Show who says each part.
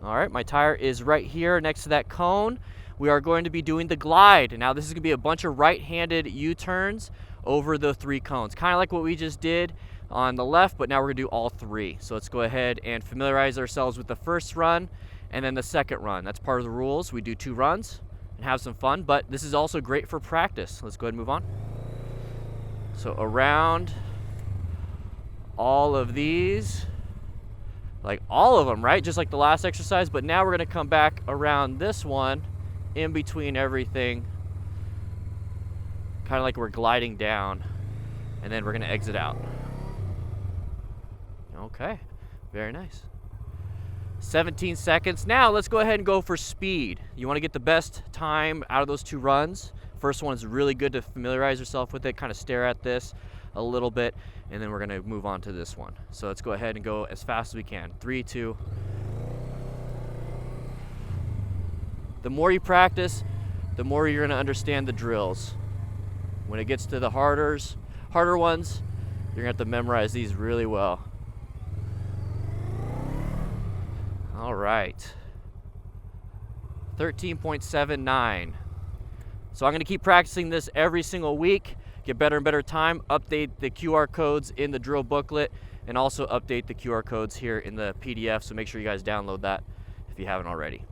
Speaker 1: All right, my tire is right here next to that cone. We are going to be doing the glide. Now this is gonna be a bunch of right-handed U-turns over the 3 cones, kind of like what we just did on the left, but now we're gonna do all 3. So let's go ahead and familiarize ourselves with the first run and then the second run. That's part of the rules. We do 2 runs and have some fun, but this is also great for practice. Let's go ahead and move on. So around all of these, like all of them, right? Just like the last exercise, but now we're gonna come back around this one in between everything, kind of like we're gliding down, and then we're gonna exit out. Okay, very nice. 17 seconds. Now let's go ahead and go for speed. You wanna get the best time out of those 2 runs. First one is really good to familiarize yourself with it, kind of stare at this a little bit, and then we're gonna move on to this one. So let's go ahead and go as fast as we can. 3, 2. The more you practice, the more you're gonna understand the drills. When it gets to the harder ones, you're gonna have to memorize these really well. All right, 13.79. So I'm gonna keep practicing this every single week, get better and better time, update the QR codes in the drill booklet, and also update the QR codes here in the PDF, so make sure you guys download that if you haven't already.